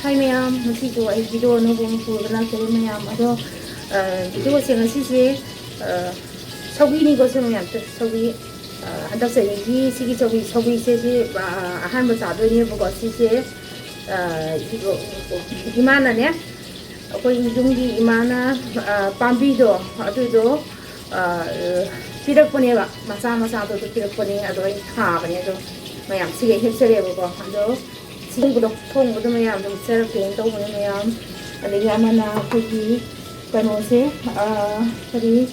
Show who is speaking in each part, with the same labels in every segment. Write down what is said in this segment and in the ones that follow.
Speaker 1: Hai ma'am, chị của anh video nó cũng vừa làm cho ma'am đó video sẽ là gì sau khi đi có xem ma'am sau khi anh ta sẽ đi sĩ sau khi sẽ và hai mươi sáu tuổi như có sẽ 이거 이만하네. 거기 용기 이만하 밤비도 아주도 피력분에 마사마사도 피력분에 아주 하버네 좀 마냥 시계 힙스에 보고 아주 지금부터 통부터 마냥 좀 새롭게 또 보면 마냥 내가 하나 거기 그노세 저기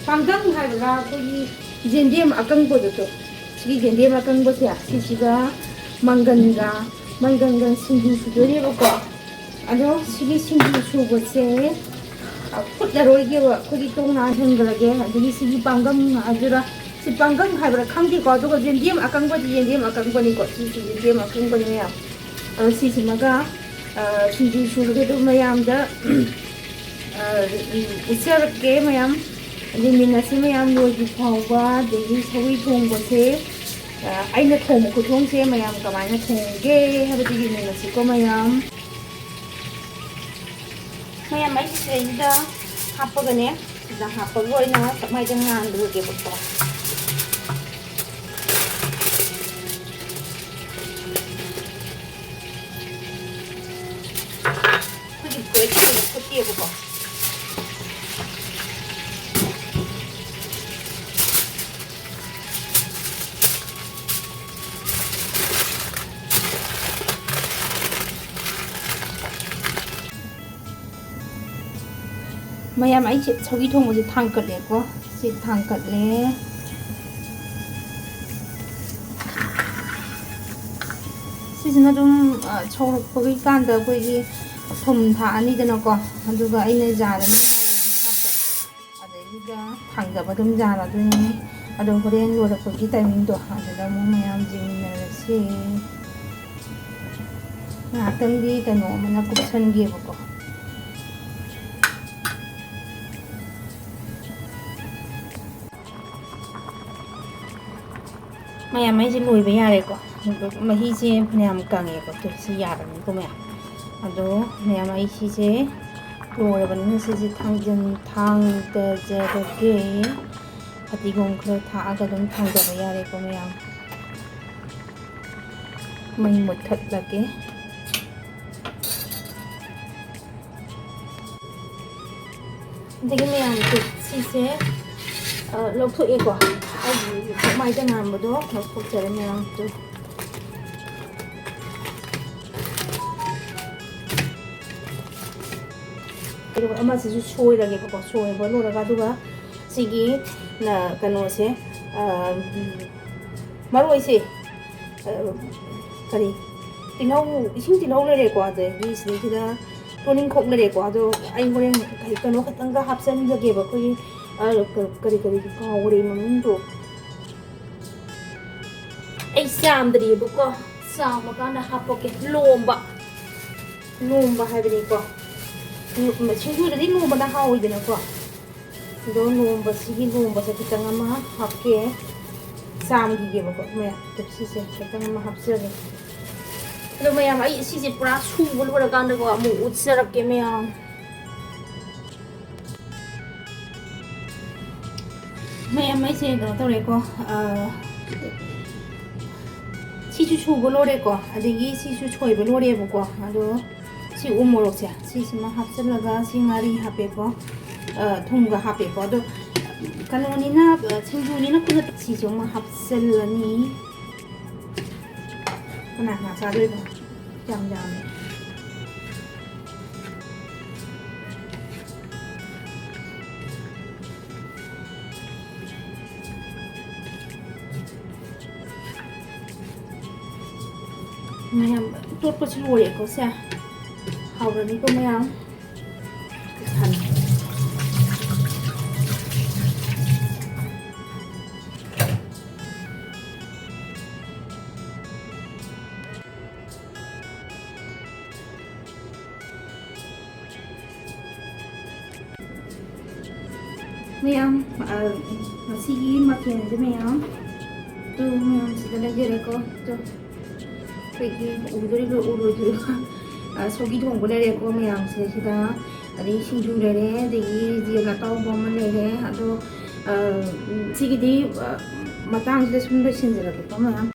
Speaker 1: 방금 하다가 거기 젠디엠 아깡보도 또 시기 젠디엠 아깡보세요. 시시가 망간가 신주 수도리고 아주 시기 신주 수고세 풋자로이게 거기 동나 현거라게 아주 시기 방금 아주라 시 방금 하브라 칸기 거두고 젠디엠 아깡보니고 시시 젠디엠 아깡보니야 시시마가 신주 수도리도 마ям다 우스럽게 마ям 리미나시 마ям 로지 파우바 데기 서위 통고세 ꯑꯩꯅ ꯊꯣꯡꯕ ꯈꯨꯊꯣꯡꯁꯦ ꯃꯌꯥꯝ ꯀꯃꯥꯏꯅ ꯊꯣꯡꯒꯦ ꯍꯥꯏꯕꯗꯨꯒꯤ ꯅꯩꯅꯁꯤꯀꯣ ꯃꯌꯥꯝ ꯑꯩ ꯁꯤꯗꯩꯁꯤꯗ ꯍꯥꯞꯄꯒꯅꯦ ꯁꯤꯗ ꯍꯥꯞꯄꯒ ꯑꯣꯏꯅ ꯇꯞꯃꯥꯏꯗ ꯉꯥꯟꯗꯨꯒꯦꯕꯀꯣ ꯍꯧꯖꯤꯛꯇꯣ ꯑꯩ ꯁꯤꯗ ꯐꯨꯠꯇꯦꯕꯀꯣ ꯃꯌꯥꯝ ꯑꯩꯁꯦ ꯁꯧꯒ꯭ꯔꯤ ꯊꯣꯡꯕꯁꯦ ꯊꯥꯡꯀꯠꯂꯦꯀꯣ ꯁꯤ ꯊꯥꯡꯀꯠꯂꯦ ꯁꯤꯁꯤꯅ ꯑꯗꯨꯝ ꯁꯧꯔꯛꯄꯒꯤ ꯀꯥꯟꯗ ꯑꯩꯈꯣꯏꯒꯤ ꯊꯨꯝ ꯊꯥꯛꯑꯅꯤꯗꯅꯀꯣ ꯑꯗꯨꯒ ꯑꯩꯅ ꯖꯥꯔꯗ ꯍꯥꯞꯄ ꯑꯗꯩꯗꯨꯗ ꯊꯥꯡꯗꯕ ꯑꯗꯨꯝ ꯖꯥꯔꯗꯣꯏꯅꯤ ꯑꯗꯣ ꯍꯣꯔꯦꯟ ꯂꯣꯏꯔꯛꯄꯒꯤ ꯇꯥꯏꯃꯤꯡꯗꯣ ꯑꯗꯨꯗ ꯑꯃꯨꯛ ꯃꯌꯥꯝ ꯌꯦꯡꯃꯤꯟꯅꯔꯁꯤ ꯉꯥꯏꯍꯥꯛꯇꯪꯗꯤ ꯀꯩꯅꯣ ꯑꯃꯅ ꯀꯨꯞꯁꯟꯒꯦꯕꯀꯣ ꯃꯌꯥꯝ ꯑꯩꯁꯦ ꯂꯣꯏꯕ ꯌꯥꯔꯦꯀꯣ ꯃꯍꯤꯁꯦ ꯐꯅꯌꯥꯝ ꯀꯪꯉꯦꯀꯣ ꯁꯤ ꯌꯥꯔꯕꯅꯤꯀꯣ ꯃꯌꯥꯝ ꯑꯗꯣ ꯃꯌꯥꯝ ꯑꯩ ꯁꯤꯁꯦ ꯂꯣꯏꯔꯕꯅꯤꯅ ꯁꯤꯁꯦ ꯊꯥꯡꯗꯖꯔꯒꯦ ꯐꯗꯤꯒꯣꯝ ꯈꯔ ꯊꯥꯛꯑꯒ ꯑꯗꯨꯝ ꯊꯥꯡꯗꯕ ꯌꯥꯔꯦꯀꯣ ꯃꯌꯥꯝ ꯃꯩ ꯃꯨꯠꯊꯠꯂꯒꯦ ꯑꯗꯒꯤ ꯃꯌꯥꯝ ꯁꯤꯁꯦ ꯂꯧꯊꯣꯛꯑꯦꯀꯣ ꯑꯩꯒꯤ ꯃꯥꯏꯗ ꯉꯥꯟꯕꯗꯣ ꯂꯧꯊꯣꯛꯆꯔꯦ ꯃꯌꯥꯝꯗꯣ ꯑꯗꯨꯒ ꯑꯃꯁꯤꯁꯨ ꯁꯣꯏꯔꯒꯦꯕꯀꯣ ꯁꯣꯏꯕ ꯂꯣꯏꯔꯒ ꯑꯗꯨꯒ ꯁꯤꯒꯤ ꯀꯩꯅꯣꯁꯦ ꯃꯔꯣꯏꯁꯦ ꯀꯔꯤ ꯇꯤꯜꯍꯧ ꯏꯁꯤꯡ ꯇꯤꯜꯍꯧ ꯂꯩꯔꯦꯀꯣ ꯑꯗꯒꯤ ꯁꯤꯗꯩꯁꯤꯗ ꯇꯣꯅꯤꯡꯈꯣꯛ ꯂꯩꯔꯦꯀꯣ ꯑꯗꯣ ꯑꯩ ꯍꯣꯔꯦꯟ ꯀꯩꯅꯣ ꯈꯛꯇꯪꯒ ꯍꯥꯞꯆꯤꯟꯖꯒꯦꯕ ꯑꯩꯈꯣꯏꯒꯤ kari kaure mamindo ai samdri buko sama kana hapoke lomba haibani ko sinju dadi lomba na haoidena ko do lomba sigi lomba sa kitang ama hakke samgi ge bako maya tepsi se kitang ama hapsere ado maya ai si se pura su bol bol kan ko amu utsarak ke maya ꯃꯌꯥꯝ ꯑꯩꯁꯦ ꯀꯩꯅꯣ ꯇꯧꯔꯦꯀꯣ ꯁꯤꯁꯨ ꯁꯨꯕ ꯂꯣꯏꯔꯦꯀꯣ ꯑꯗꯒꯤ ꯁꯤꯁꯨ ꯁꯣꯏꯕ ꯂꯣꯏꯔꯦꯕꯀꯣ ꯑꯗꯣ ꯁꯤ ꯎ ꯃꯣꯔꯣꯛꯁꯦ ꯁꯤꯁꯤꯃ ꯍꯥꯞꯆꯤꯜꯂꯒ ꯁꯤ ꯉꯥꯔꯤ ꯍꯥꯞꯄꯦꯀꯣ ꯊꯨꯝꯒ ꯍꯥꯞꯄꯦꯀꯣ ꯑꯗꯣ ꯀꯩꯅꯣꯅꯤꯅ ꯁꯤꯡꯖꯨꯅꯤꯅ ꯈꯨꯅ ꯁꯤꯁꯨ ꯑꯃ ꯍꯥꯞꯆꯤꯜꯂꯅꯤ ꯀꯅꯥ ꯀꯅꯥ ꯆꯥꯗꯣꯏꯕ ꯌꯥꯝ ꯌꯥꯝꯃꯦ mayam tot ko chi loi ko se hawrani ko mayam than mayam masigi makin je mayam tu mayam sida lagi ko tu ꯑꯩꯈꯣꯏꯒꯤ ꯎꯗꯣꯔꯤꯕ ꯎꯔꯣꯏꯗꯣꯔꯤꯕ ꯁꯧꯒꯤ ꯊꯣꯡꯕ ꯂꯩꯔꯦꯀꯣ ꯃꯌꯥꯝꯁꯦ ꯁꯤꯗ ꯑꯗꯩ ꯁꯤꯡꯖꯨ ꯂꯩꯔꯦ ꯑꯗꯒꯤ ꯌꯦꯟ ꯑꯇꯥꯎꯕ ꯑꯃ ꯂꯩꯔꯦ ꯑꯗꯣ ꯁꯤꯒꯤꯗꯤ ꯃꯇꯥꯡꯁꯤꯗ ꯁꯨꯝ ꯂꯣꯏꯁꯤꯟꯖꯔꯒꯦꯀꯣ ꯃꯌꯥꯝ